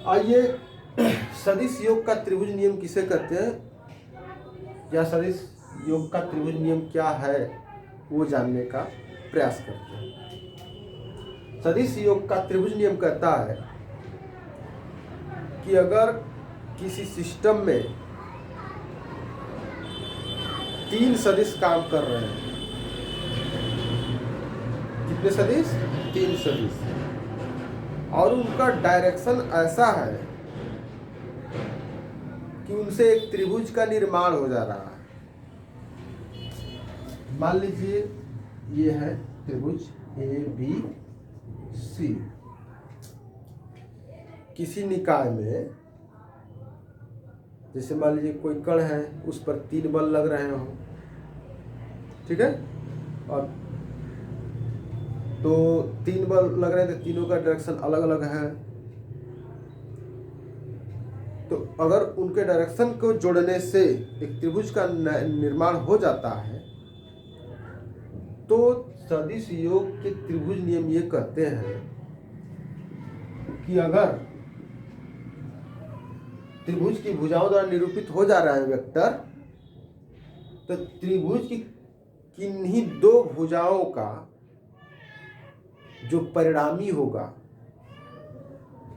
आइए सदिश योग का त्रिभुज नियम किसे कहते हैं, या सदिश योग का त्रिभुज नियम क्या है वो जानने का प्रयास करते हैं। सदिश योग का त्रिभुज नियम कहता है कि अगर किसी सिस्टम में तीन सदिश काम कर रहे हैं, कितने सदिश? तीन सदिश, और उनका डायरेक्शन ऐसा है कि उनसे एक त्रिभुज का निर्माण हो जा रहा है। मान लीजिए ये है त्रिभुज ए बी सी। किसी निकाय में जैसे मान लीजिए कोई कण है, उस पर तीन बल लग रहे हो, ठीक है, और तो तीन बल लग रहे हैं तो तीनों का डायरेक्शन अलग अलग है। तो अगर उनके डायरेक्शन को जोड़ने से एक त्रिभुज का निर्माण हो जाता है तो सदिश योग के त्रिभुज नियम ये कहते हैं कि अगर त्रिभुज की भुजाओं द्वारा निरूपित हो जा रहा है वेक्टर, तो त्रिभुज की किन्हीं दो भुजाओं का जो परिणामी होगा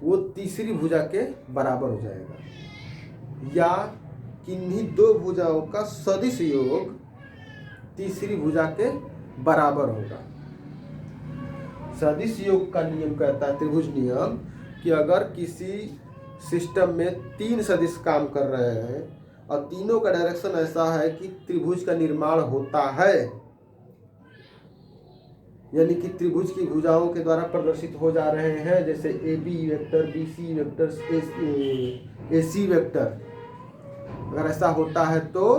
वो तीसरी भुजा के बराबर हो जाएगा, या किन्हीं दो भुजाओं का सदिश योग तीसरी भुजा के बराबर होगा। सदिश योग का नियम कहता है, त्रिभुज नियम, कि अगर किसी सिस्टम में तीन सदिश काम कर रहे हैं और तीनों का डायरेक्शन ऐसा है कि त्रिभुज का निर्माण होता है, यानी कि त्रिभुज की भुजाओं के द्वारा प्रदर्शित हो जा रहे हैं, जैसे A B vector, B C vector, A C vector, अगर ऐसा होता है तो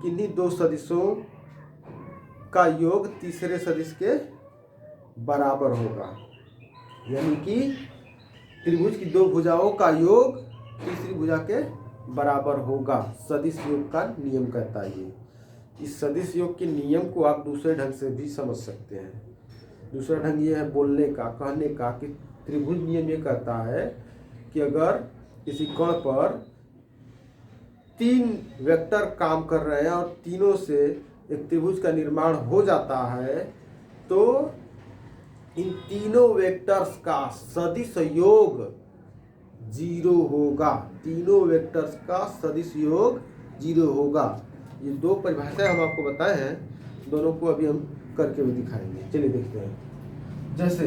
किन्हीं दो सदिशों का योग तीसरे सदिश के बराबर होगा, यानी कि त्रिभुज की दो भुजाओं का योग तीसरी भुजा के बराबर होगा। सदिश योग का नियम कहता है ये। इस सदिश योग के नियम को आप दूसरे ढंग से भी समझ सकते हैं। दूसरा ढंग ये है बोलने का, कहने का, कि त्रिभुज नियम ये कहता है कि अगर किसी कण पर तीन वेक्टर काम कर रहे हैं और तीनों से एक त्रिभुज का निर्माण हो जाता है, तो इन तीनों वेक्टर्स का सदिश योग जीरो होगा। तीनों वेक्टर्स का सदिश योग जीरो होगा। ये दो परिभाषाएं हम आपको बताए हैं, दोनों को अभी हम करके भी दिखाएंगे। चलिए देखते हैं। जैसे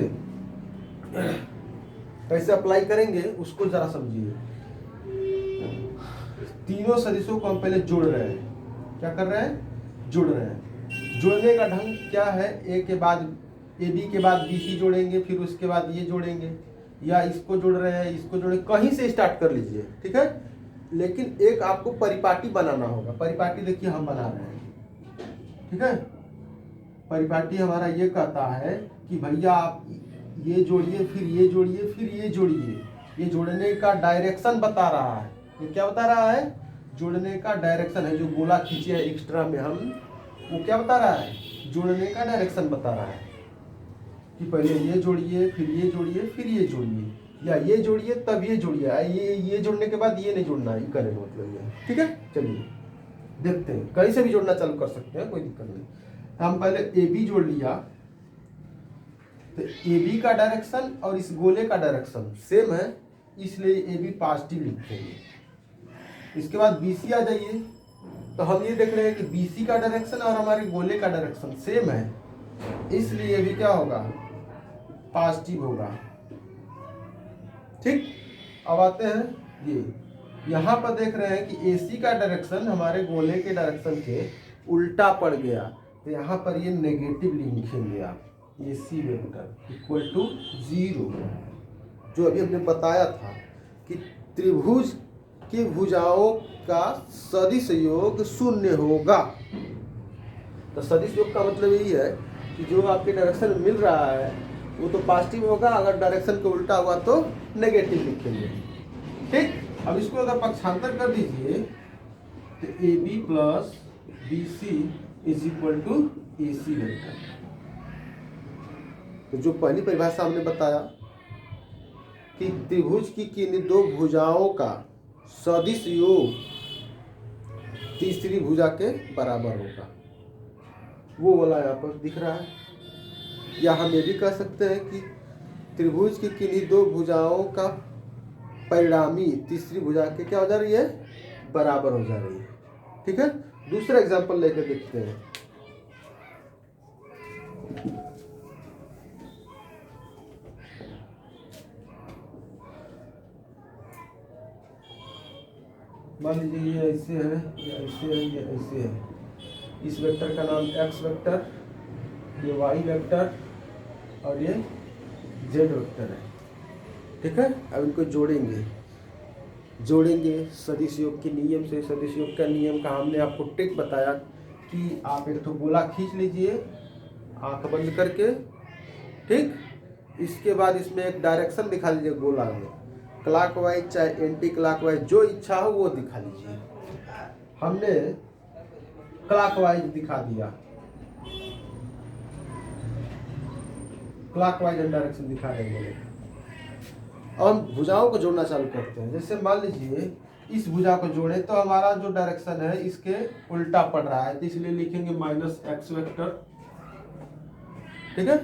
कैसे अप्लाई करेंगे उसको जरा समझिए। तीनों सदिशों को हम पहले जोड़ रहे हैं। क्या कर रहे हैं? जोड़ रहे हैं। जोड़ने का ढंग क्या है? ए के बाद ए बी के बाद बी सी जोड़ेंगे, फिर उसके बाद ये जोड़ेंगे, या इसको जोड़ रहे हैं, इसको जोड़े, कहीं से स्टार्ट कर लीजिए, ठीक है। लेकिन एक आपको परिपाटी बनाना होगा। परिपाटी देखिए हम बना रहे हैं, ठीक है। परिपाटी हमारा ये कहता है कि भैया आप ये जोड़िए, फिर ये जोड़िए, फिर ये जोड़िए। ये जोड़ने का डायरेक्शन बता रहा है। ये क्या बता रहा है? जोड़ने का डायरेक्शन है। जो गोला खींचे है एक्स्ट्रा में हम, वो क्या बता रहा है? जोड़ने का डायरेक्शन बता रहा है कि पहले ये जोड़िए, फिर ये जोड़िए, फिर ये जोड़िए, या ये जोड़िए तब ये जोड़िए। ये जोड़ने के बाद ये नहीं जोड़ना है, कहने का मतलब ये, ठीक है। चलिए देखते हैं, कहीं से भी जोड़ना चालू कर सकते हैं, कोई दिक्कत नहीं। हम पहले ए बी जोड़ लिया, तो ए बी का डायरेक्शन और इस गोले का डायरेक्शन सेम है, इसलिए ए बी पॉजिटिव लिखेंगे। इसके बाद बी सी आ जाइए, तो हम ये देख रहे हैं कि बी सी का डायरेक्शन और हमारे गोले का डायरेक्शन सेम है, इसलिए भी क्या होगा? पॉजिटिव होगा, ठीक। अब आते हैं ये, यहाँ पर देख रहे हैं कि AC का डायरेक्शन हमारे गोले के डायरेक्शन के उल्टा पड़ गया, तो यहाँ पर ये नेगेटिव लिखेंगे आप। AC वेक्टर इक्वल टू 0, जो अभी हमने बताया था कि त्रिभुज की भुजाओं का सदिश योग 0 होगा। तो सदिश योग का मतलब यही है कि जो आपके डायरेक्शन मिल रहा है वो तो पॉजिटिव होगा, अगर डायरेक्शन के उल्टा हुआ तो नेगेटिव लिखेंगे, ठीक। अब इसको अगर पक्षांतर कर दीजिए तो A B plus B C is equal to A C vector. तो जो पहली परिभाषा हमने बताया कि त्रिभुज की किन दो भुजाओं का सदिश योग तीसरी भुजा के बराबर होगा। वो वाला यहाँ पर दिख रहा है। या हम ये भी कह सकते हैं कि त्रिभुज की किन्हीं दो भुजाओं का परिणामी तीसरी भुजा के क्या हो जा रही है, बराबर हो जा रही है। ठीक है, दूसरा एग्जांपल लेकर देखते हैं। मान लीजिए ये ऐसे है, ये ऐसे है, ये ऐसे है। इस वेक्टर का नाम एक्स वेक्टर, ये वाई वेक्टर और ये जेड वेक्टर है। ठीक है, अब इनको जोड़ेंगे सदिश योग के नियम से। सदिश योग का नियम का हमने आपको ट्रिक बताया कि आप एक तो गोला खींच लीजिए आंख बंद करके। ठीक, इसके बाद इसमें एक डायरेक्शन दिखा लीजिए गोला में, क्लॉकवाइज चाहे एंटी क्लॉकवाइज, जो इच्छा हो वो दिखा लीजिए। हमने क्लॉकवाइज दिखा दिया, क्लॉकवाइज डायरेक्शन दिखा देंगे। अब हम भुजाओं को जोड़ना चालू करते हैं। जैसे मान लीजिए इस भुजा को जोड़े तो हमारा जो डायरेक्शन है इसके उल्टा पड़ रहा है, तो इसलिए लिखेंगे माइनस एक्स वेक्टर। ठीक है,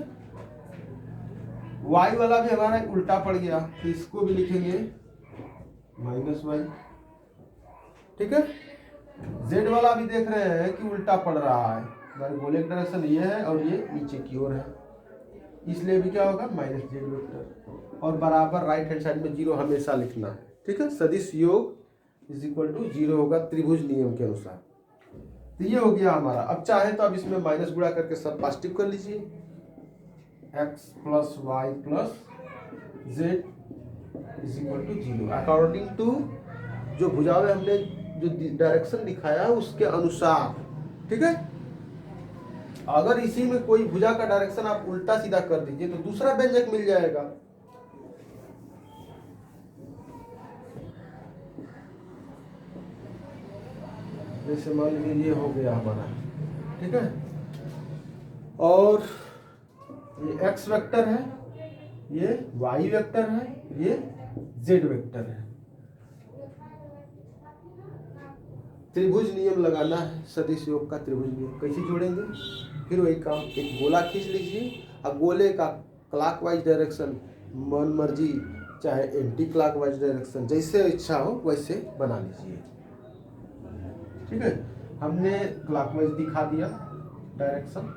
वाई वाला भी हमारा उल्टा पड़ गया तो इसको भी लिखेंगे माइनस वाई। ठीक है, जेड वाला भी देख रहे हैं कि उल्टा पड़ रहा है, हमारे गोले का डायरेक्शन ये है और ये नीचे की ओर है, इसलिए भी क्या होगा माइनस जेड वेक्टर। और बराबर राइट हैंड साइड में जीरो हमेशा लिखना है। ठीक है, सदिश योग इज इक्वल टू जीरो होगा त्रिभुज नियम के अनुसार। तो ये हो गया हमारा। अब चाहे तो अब इसमें माइनस गुणा करके सब पॉजिटिव कर लीजिए, X plus Y plus Z is equal to zero according to जो भुजाओं में हमने जो डायरेक्शन दिखाया है उसके अनुसार। ठीक है, अगर इसी में कोई भुजा का डायरेक्शन आप उल्टा सीधा कर दीजिए तो दूसरा व्यंजक मिल जाएगा। जैसे मान लीजिए ये हो गया हमारा। ठीक है, और ये एक्स वेक्टर है, ये वाई वेक्टर है, ये जेड वेक्टर है। त्रिभुज नियम लगाना है, सदिश योग का त्रिभुज नियम कैसे जोड़ेंगे, फिर वही काम, एक गोला खींच लीजिए। अब गोले का क्लॉकवाइज डायरेक्शन मन मर्जी चाहे एंटी क्लॉकवाइज डायरेक्शन जैसे इच्छा हो वैसे बना लीजिए। ठीक है, हमने क्लॉकवाइज दिखा दिया डायरेक्शन।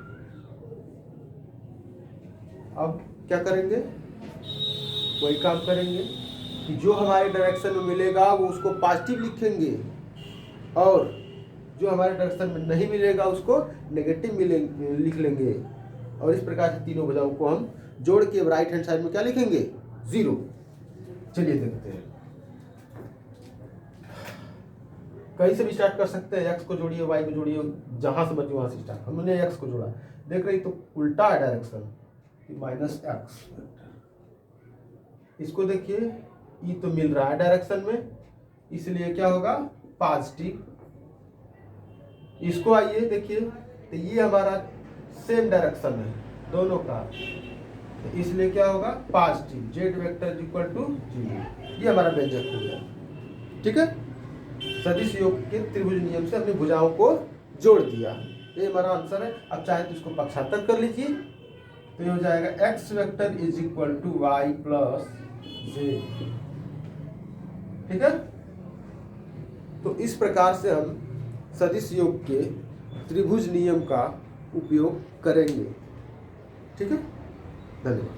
अब क्या करेंगे, वही काम करेंगे कि जो हमारे डायरेक्शन में मिलेगा वो उसको पॉजिटिव लिखेंगे और जो हमारे डायरेक्शन में नहीं मिलेगा उसको नेगेटिव लिख लेंगे। और इस प्रकार से तीनों भुजाओं को हम जोड़ के राइट हैंड साइड में क्या लिखेंगे, जीरो। चलिए देखते हैं, कहीं से भी स्टार्ट कर सकते हैं। एक्स को जोड़िए, वाई को जोड़िए, जहां से मर्जी वहां से स्टार्ट। हमने एक्स को जोड़ा, देख रही तो उल्टा है डायरेक्शन, माइनस एक्स। इसको देखिए, ये तो मिल रहा है डायरेक्शन में, इसलिए क्या होगा पॉजिटिव। इसको आइए देखिए, तो ये हमारा सेम डायरेक्शन है दोनों का, तो इसलिए क्या होगा positive, Z vector equal to zero. ये हमारा व्यंजक हो गया। ठीक है, सदिश योग के त्रिभुज नियम से अपनी भुजाओं को जोड़ दिया, ये हमारा आंसर है। अब चाहे तो इसको पक्षांतर कर लीजिए, तो ये हो जाएगा x vector is equal to y plus z. ठीक है, तो इस प्रकार से हम सदिश योग के त्रिभुज नियम का उपयोग करेंगे। ठीक है, धन्यवाद।